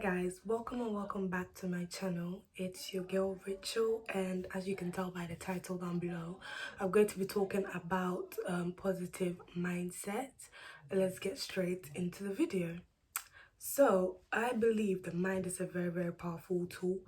guys, welcome and welcome back to my channel. It's your girl Rachel, and as you can tell by the title down below, I'm going to be talking about positive mindset. Let's get straight into the video. So I believe the mind is a very powerful tool.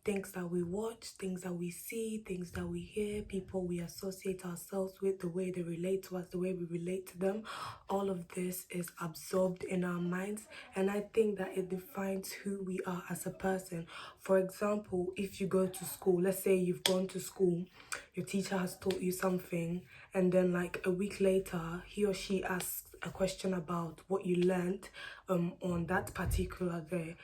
Things that we watch, things that we see, things that we hear, people we associate ourselves with, the way they relate to us, the way we relate to them, all of this is absorbed in our minds, and I think that it defines who we are as a person. For example, if you go to school, let's say you've gone to school, your teacher has taught you something, and then like a week later he or she asks a question about what you learned on that particular day.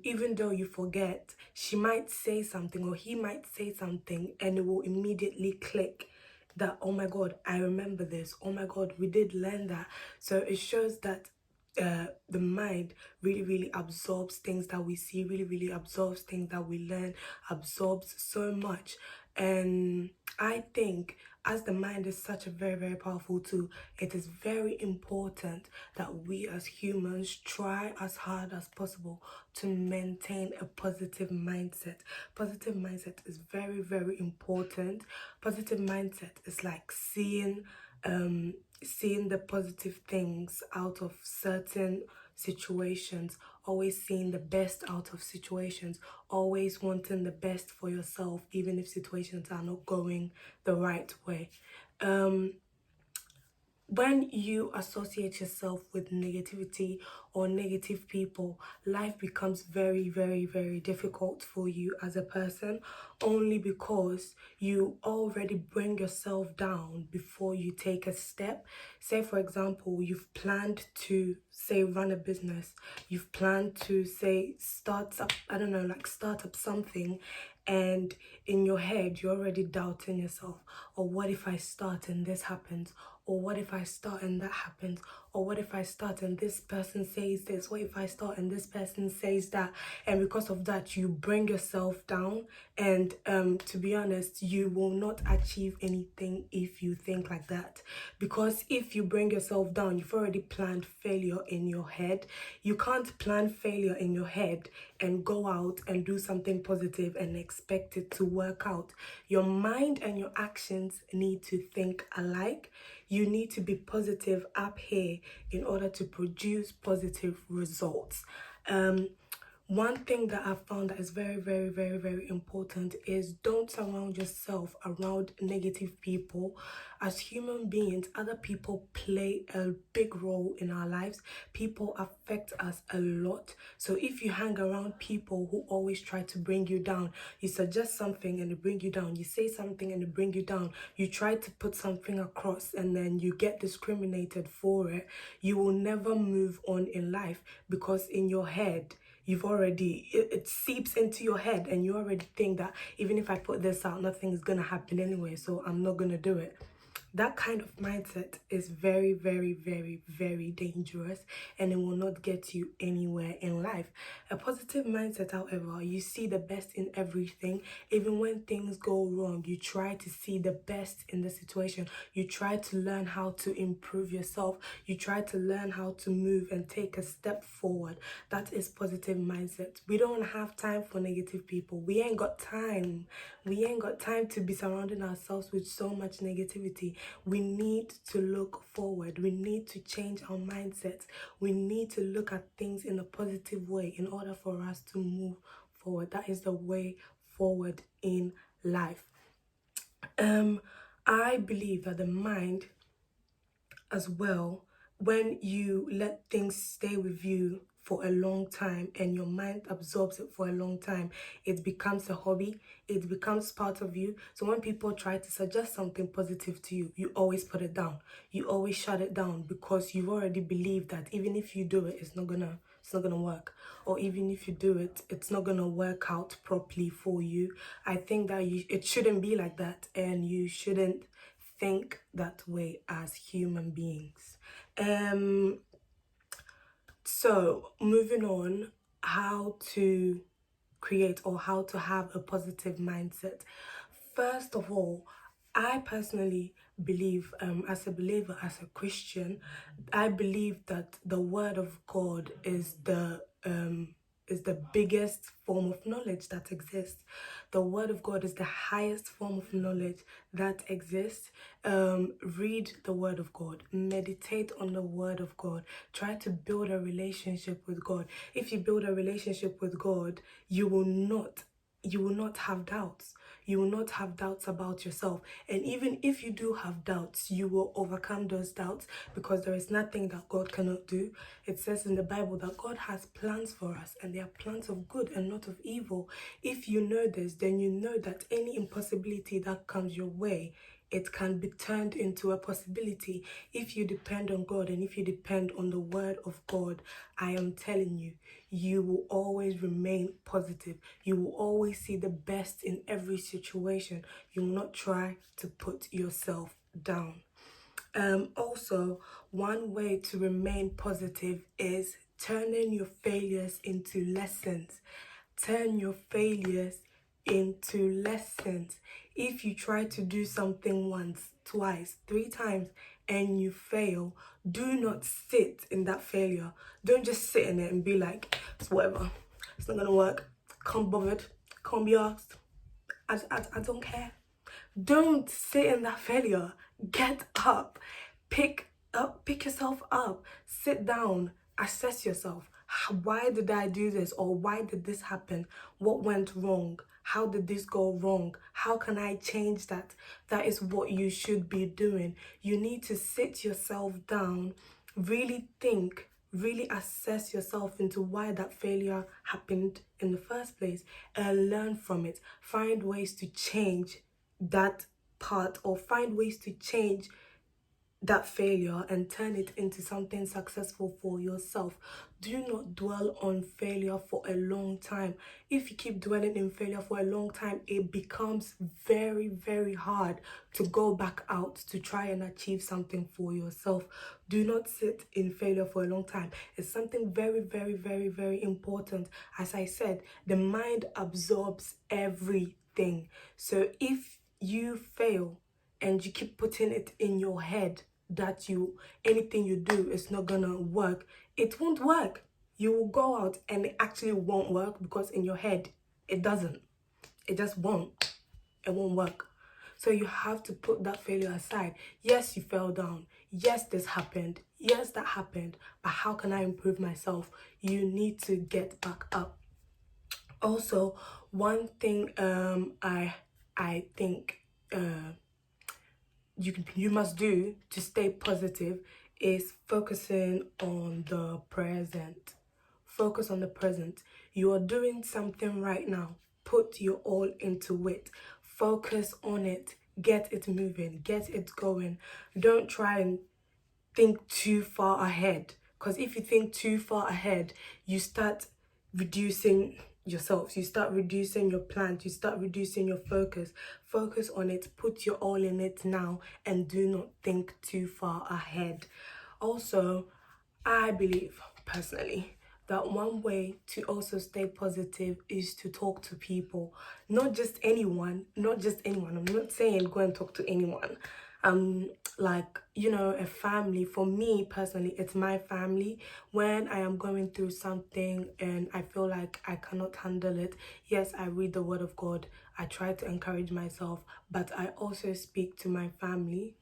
Even though you forget, she might say something or he might say something, and it will immediately click that, oh my god, I remember this, oh my god, we did learn that. So it shows that the mind really absorbs things that we see, really absorbs things that we learn, absorbs so much. And I think as the mind is such a very powerful tool, it is very important that we as humans try as hard as possible to maintain a positive mindset. Positive mindset is very important. Positive mindset is like seeing the positive things out of certain situations, always seeing the best out of situations, always wanting the best for yourself even if situations are not going the right way. When you associate yourself with negativity or negative people, life becomes very difficult for you as a person, only because you already bring yourself down before you take a step. Say for example, you've planned to say run a business, you've planned to say start up, I don't know, like start up something, and in your head you're already doubting yourself. Or what if I start and this happens? Or what if I start and that happens? Or what if I start and this person says this? What if I start and this person says that? And because of that, you bring yourself down. And to be honest, you will not achieve anything if you think like that. Because if you bring yourself down, you've already planned failure in your head. You can't plan failure in your head and go out and do something positive and expect it to work out. Your mind and your actions need to think alike. You need to be positive up here in order to produce positive results. One thing that I've found that is very important is don't surround yourself around negative people. As human beings, other people play a big role in our lives. People affect us a lot. So if you hang around people who always try to bring you down, you suggest something and they bring you down, you say something and they bring you down, you try to put something across and then you get discriminated for it, you will never move on in life, because in your head, you've already, it seeps into your head and you already think that even if I put this out, nothing's gonna happen anyway, so I'm not gonna do it. That kind of mindset is very dangerous, and it will not get you anywhere in life. A positive mindset, however, you see the best in everything. Even when things go wrong, you try to see the best in the situation. You try to learn how to improve yourself. You try to learn how to move and take a step forward. That is positive mindset. We don't have time for negative people. We ain't got time. We ain't got time to be surrounding ourselves with so much negativity. We need to look forward. We need to change our mindsets. We need to look at things in a positive way in order for us to move forward. That is the way forward in life. I believe that the mind as well, when you let things stay with you for a long time and your mind absorbs it for a long time, it becomes a hobby, it becomes part of you. So when people try to suggest something positive to you, you always put it down, you always shut it down, because you already believe that even if you do it, it's not gonna work, or even if you do it, it's not gonna work out properly for you. I think that it shouldn't be like that, and you shouldn't think that way as human beings. So moving on, how to create or how to have a positive mindset. First of all, I personally believe, as a believer, as a Christian, I believe that the word of God is the is the biggest form of knowledge that exists. The word of God is the highest form of knowledge that exists. Read the word of God, meditate on the word of God, try to build a relationship with God. If you build a relationship with God, you will not have doubts. You will not have doubts about yourself. And even if you do have doubts, you will overcome those doubts, because there is nothing that God cannot do. It says in the Bible that God has plans for us, and they are plans of good and not of evil. If you know this, then you know that any impossibility that comes your way, it can be turned into a possibility if you depend on God and if you depend on the word of God. I am telling you, you will always remain positive. You will always see the best in every situation. You will not try to put yourself down. Also, one way to remain positive is turning your failures into lessons. Turn your failures into lessons. If you try to do something once, twice, 3 times, and you fail, do not sit in that failure. Don't just sit in it and be like, it's whatever, it's not gonna work, can't bothered, can't be asked, I don't care. Don't sit in that failure. Get up. Pick yourself up. Sit down. Assess yourself. Why did I do this? Or why did this happen? What went wrong? How did this go wrong? How can I change that? That is what you should be doing. You need to sit yourself down, really think, really assess yourself into why that failure happened in the first place, and learn from it. Find ways to change that part, or find ways to change that failure and turn it into something successful for yourself. Do not dwell on failure for a long time. If you keep dwelling in failure for a long time, it becomes very, very hard to go back out to try and achieve something for yourself. Do not sit in failure for a long time. It's something very, very, very, very important. As I said, the mind absorbs everything. So if you fail and you keep putting it in your head that anything you do is not gonna work, it won't work. You will go out and it actually won't work, because in your head it doesn't. It just won't. It won't work. So you have to put that failure aside. Yes, you fell down. Yes, this happened. Yes, that happened. But how can I improve myself? You need to get back up. Also, one thing I think you must do to stay positive is focusing on the present. Focus on the present. You are doing something right now. Put your all into it. Focus on it. Get it moving. Get it going. Don't try and think too far ahead, because if you think too far ahead, you start reducing yourself, you start reducing your plans, you start reducing your focus. Focus on it, put your all in it now, and do not think too far ahead. Also, I believe personally that one way to also stay positive is to talk to people. Not just anyone. I'm not saying go and talk to anyone. Like, a family. For me personally, it's my family. When I am going through something and I feel like I cannot handle it, yes, I read the word of God. I try to encourage myself, but I also speak to my family,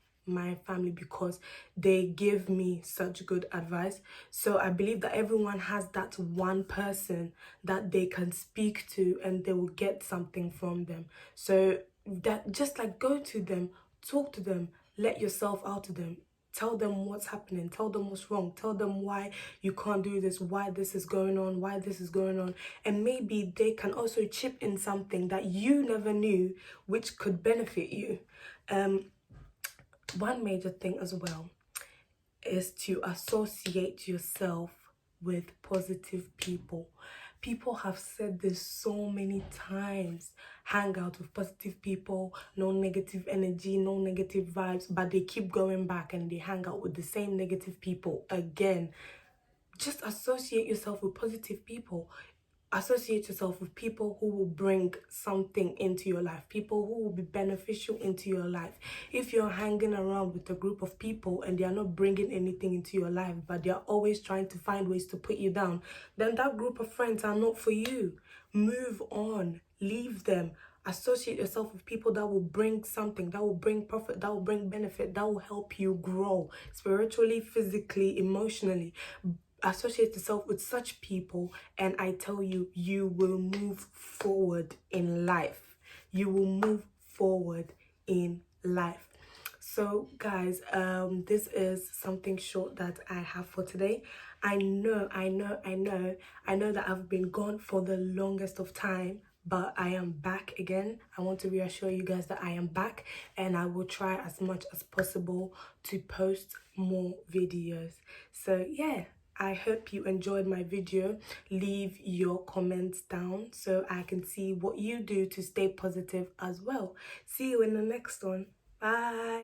because they give me such good advice. So I believe that everyone has that one person that they can speak to and they will get something from them. So that, just like, go to them, talk to them, let yourself out to them. Tell them what's happening, tell them what's wrong, tell them why you can't do this, why this is going on, why this is going on. And maybe they can also chip in something that you never knew, which could benefit you. One major thing as well is to associate yourself with positive people. People have said this so many times. Hang out with positive people, no negative energy, no negative vibes, but they keep going back and they hang out with the same negative people again. Just associate yourself with positive people. associate yourself with people who will bring something into your life, people who will be beneficial into your life. If you're hanging around with a group of people and they are not bringing anything into your life, but they are always trying to find ways to put you down, then that group of friends are not for you. Move on, leave them. Associate yourself with people that will bring something, that will bring profit, that will bring benefit, that will help you grow spiritually, physically, emotionally. Associate yourself with such people, and I tell you, you will move forward in life. You will move forward in life. So guys, this is something short that I have for today. I know that I've been gone for the longest of time, but I am back again. I want to reassure you guys that I am back, and I will try as much as possible to post more videos. So yeah, I hope you enjoyed my video. Leave your comments down so I can see what you do to stay positive as well. See you in the next one. Bye.